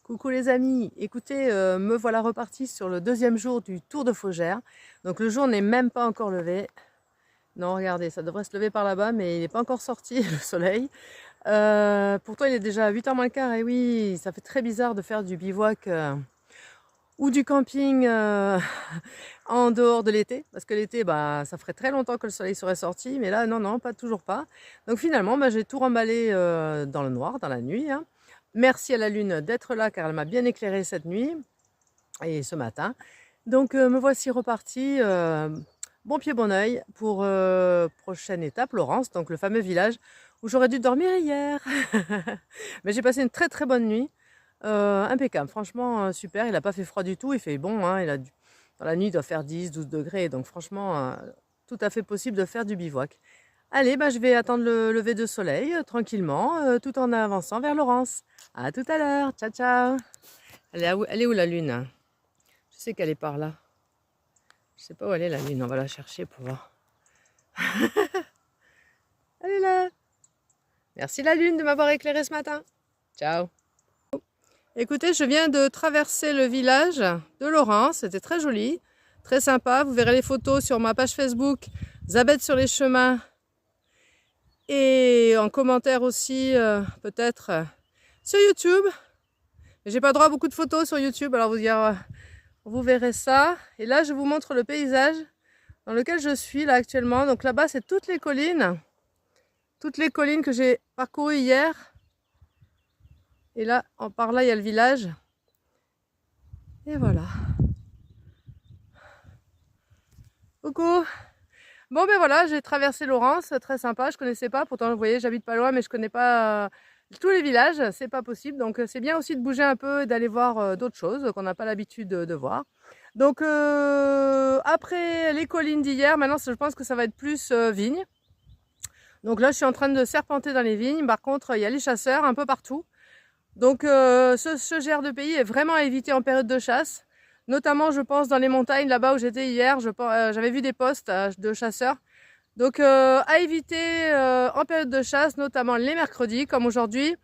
Coucou les amis, écoutez, me voilà repartie sur le deuxième jour du Tour de Faugère. Donc le jour n'est même pas encore levé. Non, regardez, ça devrait se lever par là-bas, mais il n'est pas encore sorti le soleil. Pourtant, il est déjà 8h moins le quart, et oui, ça fait très bizarre de faire du bivouac ou du camping en dehors de l'été. Parce que l'été, bah, ça ferait très longtemps que le soleil serait sorti, mais là, non, toujours pas. Donc finalement, bah, j'ai tout remballé dans le noir, dans la nuit, hein. Merci à la lune d'être là car elle m'a bien éclairé cette nuit et ce matin. Donc me voici reparti, bon pied bon oeil pour prochaine étape, Laurens, donc le fameux village où j'aurais dû dormir hier. Mais j'ai passé une très bonne nuit, impeccable, franchement super, il n'a pas fait froid du tout, il fait bon, hein, dans la nuit il doit faire 10-12 degrés, donc franchement tout à fait possible de faire du bivouac. Allez, bah, je vais attendre le lever de soleil tranquillement, tout en avançant vers Laurens. À tout à l'heure, ciao ciao. Elle est où la lune? Je sais qu'elle est par là. Je sais pas où elle est la lune, on va la chercher pour voir. Elle est là. Merci la lune de m'avoir éclairé ce matin. Ciao. Écoutez, je viens de traverser le village de Laurens, c'était très joli, très sympa. Vous verrez les photos sur ma page Facebook, Zabeth sur les chemins. Et en commentaire aussi, peut-être sur YouTube. J'ai pas droit à beaucoup de photos sur YouTube, alors vous verrez ça. Et là, je vous montre le paysage dans lequel je suis là actuellement. Donc là-bas, c'est toutes les collines que j'ai parcourues hier. Et là, par là, il y a le village. Et voilà. Coucou. Bon ben voilà, j'ai traversé Laurens, très sympa, je connaissais pas, pourtant vous voyez j'habite pas loin mais je connais pas tous les villages, c'est pas possible, donc c'est bien aussi de bouger un peu et d'aller voir d'autres choses qu'on n'a pas l'habitude de voir. Donc après les collines d'hier, maintenant je pense que ça va être plus vignes. Donc là je suis en train de serpenter dans les vignes, par contre il y a les chasseurs un peu partout. Donc ce genre de pays est vraiment à éviter en période de chasse. Notamment, je pense, dans les montagnes, là-bas où j'étais hier, j'avais vu des postes de chasseurs. Donc, à éviter en période de chasse, notamment les mercredis, comme aujourd'hui,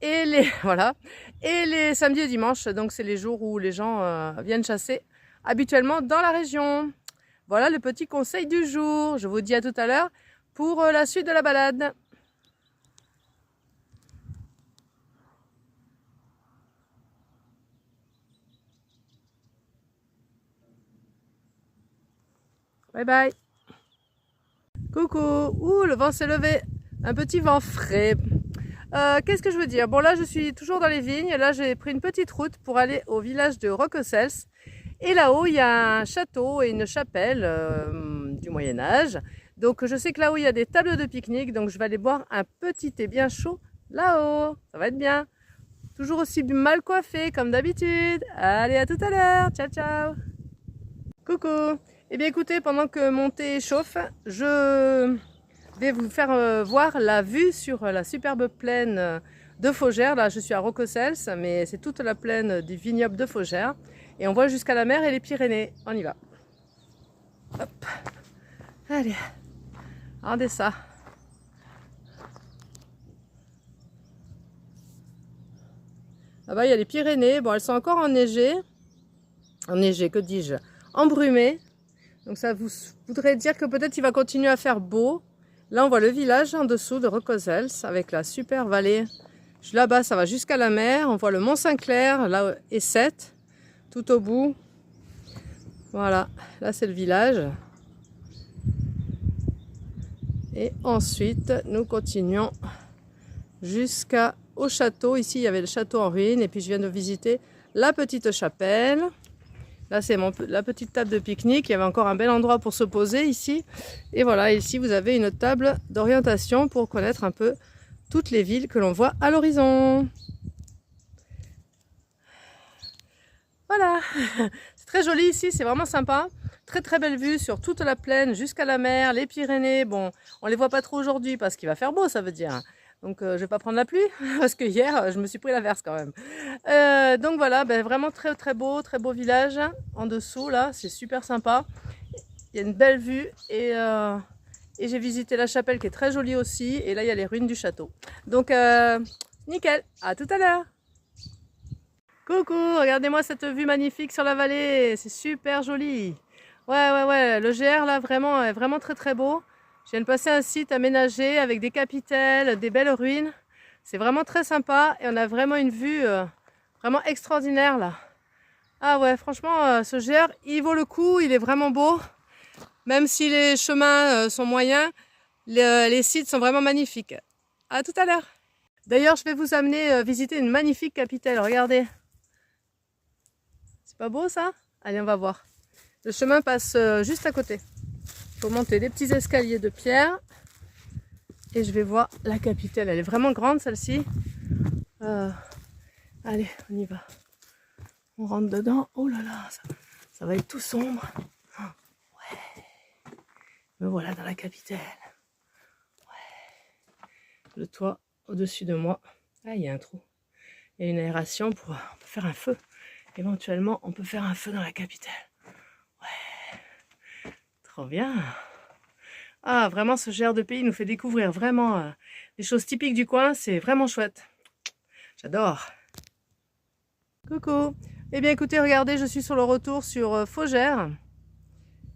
et les, voilà, et les samedis et dimanches. Donc, c'est les jours où les gens viennent chasser habituellement dans la région. Voilà le petit conseil du jour. Je vous dis à tout à l'heure pour la suite de la balade. Bye bye. Coucou. Ouh, le vent s'est levé. Un petit vent frais. Qu'est-ce que je veux dire? Bon, là, je suis toujours dans les vignes. Là, j'ai pris une petite route pour aller au village de Roquessels. Et là-haut, il y a un château et une chapelle du Moyen-Âge. Donc, je sais que là-haut, il y a des tables de pique-nique. Donc, je vais aller boire un petit thé bien chaud là-haut. Ça va être bien. Toujours aussi mal coiffé comme d'habitude. Allez, à tout à l'heure. Ciao, ciao. Coucou. Eh bien, écoutez, pendant que mon thé chauffe, je vais vous faire voir la vue sur la superbe plaine de Faugère. Là, je suis à Roquessels, mais c'est toute la plaine du vignoble de Faugère. Et on voit jusqu'à la mer et les Pyrénées. On y va. Hop. Allez, regardez ça. Là-bas, il y a les Pyrénées. Bon, elles sont encore enneigées. Enneigées, que dis-je? Embrumées. Donc ça voudrait dire que peut-être il va continuer à faire beau. Là, on voit le village en dessous de Roquessels avec la super vallée. Là-bas, ça va jusqu'à la mer. On voit le Mont Saint-Clair, là, et 7, tout au bout. Voilà, là, c'est le village. Et ensuite, nous continuons jusqu'au château. Ici, il y avait le château en ruine. Et puis, je viens de visiter la petite chapelle. Là, c'est la petite table de pique-nique. Il y avait encore un bel endroit pour se poser ici. Et voilà, ici, vous avez une table d'orientation pour connaître un peu toutes les villes que l'on voit à l'horizon. Voilà, c'est très joli ici, c'est vraiment sympa. Très belle vue sur toute la plaine jusqu'à la mer, les Pyrénées. Bon, on les voit pas trop aujourd'hui parce qu'il va faire beau, ça veut dire. Donc je vais pas prendre la pluie parce que hier je me suis pris l'averse quand même. Donc voilà, ben, vraiment très beau village en dessous là, c'est super sympa. Il y a une belle vue et j'ai visité la chapelle qui est très jolie aussi. Et là il y a les ruines du château. Donc nickel, à tout à l'heure. Coucou, regardez-moi cette vue magnifique sur la vallée, c'est super joli. Ouais, le GR là vraiment est vraiment très beau. Je viens de passer un site aménagé avec des capitelles, des belles ruines. C'est vraiment très sympa et on a vraiment une vue vraiment extraordinaire là. Ah ouais, franchement ce GR il vaut le coup, il est vraiment beau. Même si les chemins sont moyens, les sites sont vraiment magnifiques. À tout à l'heure. D'ailleurs, je vais vous amener visiter une magnifique capitelle, regardez. C'est pas beau ça? Allez, on va voir. Le chemin passe juste à côté. Il faut monter des petits escaliers de pierre. Et je vais voir la capitelle. Elle est vraiment grande celle-ci. Allez, on y va. On rentre dedans. Oh là là, ça va être tout sombre. Ouais. Me voilà dans la capitale. Ouais. Le toit au-dessus de moi. Ah, il y a un trou. Il y a une aération pour faire un feu. Éventuellement, on peut faire un feu dans la capitale. Ouais. Trop bien. Ah, vraiment, ce GR de pays nous fait découvrir vraiment des choses typiques du coin. C'est vraiment chouette. J'adore. Coucou. Eh bien, écoutez, regardez, je suis sur le retour sur Faugère,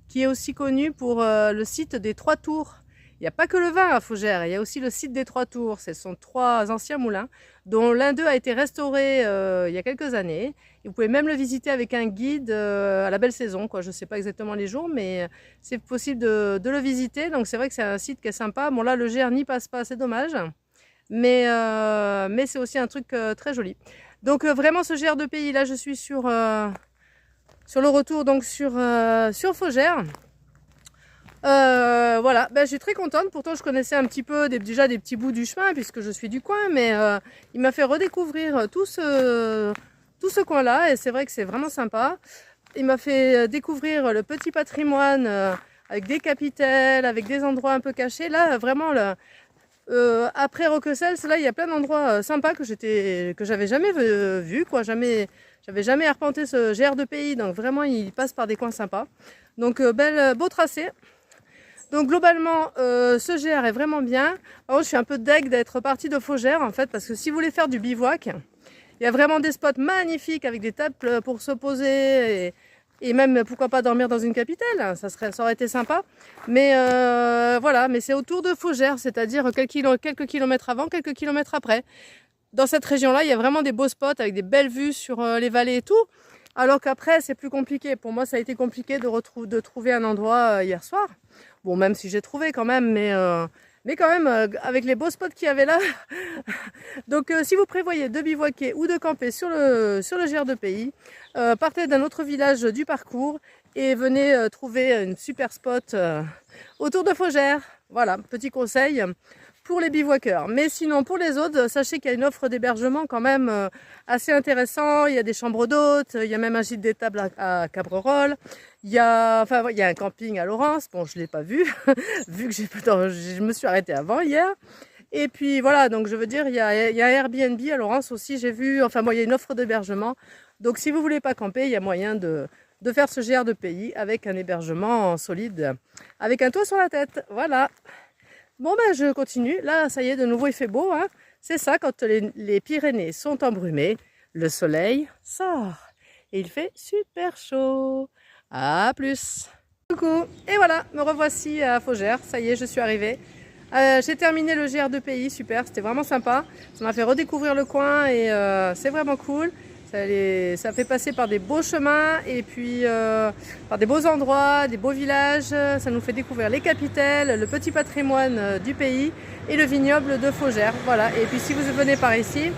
qui est aussi connu pour le site des 3 tours. Il n'y a pas que le vin à Faugère, il y a aussi le site des 3 tours. Ce sont 3 anciens moulins, dont l'un d'eux a été restauré il y a quelques années. Et vous pouvez même le visiter avec un guide à la belle saison, quoi. Je ne sais pas exactement les jours, mais c'est possible de le visiter. Donc c'est vrai que c'est un site qui est sympa. Bon là, le GR n'y passe pas, c'est dommage. Mais c'est aussi un truc très joli. Donc vraiment ce GR de pays, là je suis sur le retour donc sur Faugère. Voilà, ben, je suis très contente. Pourtant, je connaissais un petit peu déjà des petits bouts du chemin puisque je suis du coin, mais il m'a fait redécouvrir tout ce coin-là et c'est vrai que c'est vraiment sympa. Il m'a fait découvrir le petit patrimoine avec des capitelles, avec des endroits un peu cachés. Là, vraiment, après Roquessels, là, il y a plein d'endroits sympas que j'avais jamais vu, quoi. J'avais jamais arpenté ce GR de pays, donc vraiment, il passe par des coins sympas. Donc, beau tracé. Donc globalement, ce GR est vraiment bien. Alors, je suis un peu deg d'être partie de Faugère en fait, parce que si vous voulez faire du bivouac, il y a vraiment des spots magnifiques avec des tables pour se poser et même pourquoi pas dormir dans une capitale, ça aurait été sympa. Mais voilà, mais c'est autour de Faugère, c'est-à-dire quelques kilomètres avant, quelques kilomètres après. Dans cette région-là, il y a vraiment des beaux spots avec des belles vues sur les vallées et tout. Alors qu'après, c'est plus compliqué. Pour moi, ça a été compliqué de trouver un endroit hier soir. Bon, même si j'ai trouvé quand même, mais quand même, avec les beaux spots qu'il y avait là. Donc, si vous prévoyez de bivouaquer ou de camper sur le GR de pays, partez d'un autre village du parcours et venez trouver une super spot autour de Faugère. Voilà, petit conseil pour les bivouaqueurs. Mais sinon, pour les autres, sachez qu'il y a une offre d'hébergement quand même assez intéressant. Il y a des chambres d'hôtes, il y a même un gîte d'étable à Cabrerols. Il y a un camping à Laurens. Bon, je ne l'ai pas vu, vu que je me suis arrêtée avant hier. Et puis voilà, donc je veux dire, il y a un Airbnb à Laurens aussi, j'ai vu. Enfin, bon, il y a une offre d'hébergement. Donc, si vous ne voulez pas camper, il y a moyen de faire ce GR de pays avec un hébergement solide, avec un toit sur la tête. Voilà. Bon ben je continue, là ça y est de nouveau il fait beau, hein. C'est ça quand les Pyrénées sont embrumées, le soleil sort et il fait super chaud. À plus. Coucou, et voilà, me revoici à Faugère, ça y est je suis arrivée. J'ai terminé le GR de pays, super, c'était vraiment sympa. Ça m'a fait redécouvrir le coin et c'est vraiment cool. Ça fait passer par des beaux chemins et puis par des beaux endroits, des beaux villages. Ça nous fait découvrir les capitales, le petit patrimoine du pays et le vignoble de Faugère. Voilà. Et puis si vous venez par ici,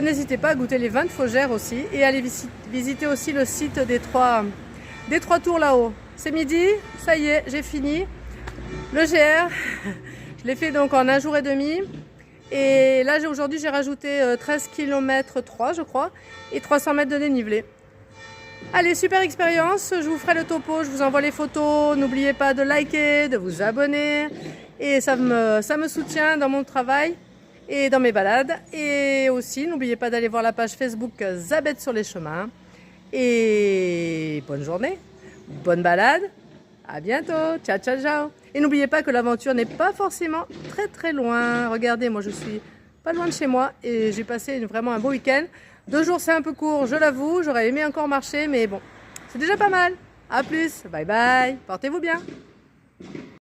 n'hésitez pas à goûter les vins de Faugère aussi et aller visiter aussi le site des 3 tours là-haut. C'est midi, ça y est, j'ai fini. Le GR, je l'ai fait donc en 1 jour et demi. Et là, aujourd'hui, j'ai rajouté 13 km 3, je crois, et 300 mètres de dénivelé. Allez, super expérience, je vous ferai le topo, je vous envoie les photos. N'oubliez pas de liker, de vous abonner. Et ça me soutient dans mon travail et dans mes balades. Et aussi, n'oubliez pas d'aller voir la page Facebook Zabette sur les chemins. Et bonne journée, bonne balade, à bientôt, ciao ciao ciao. Et n'oubliez pas que l'aventure n'est pas forcément très loin. Regardez, moi je suis pas loin de chez moi et j'ai passé vraiment un beau week-end. 2 jours c'est un peu court, je l'avoue, j'aurais aimé encore marcher, mais bon, c'est déjà pas mal. A plus, bye bye, portez-vous bien.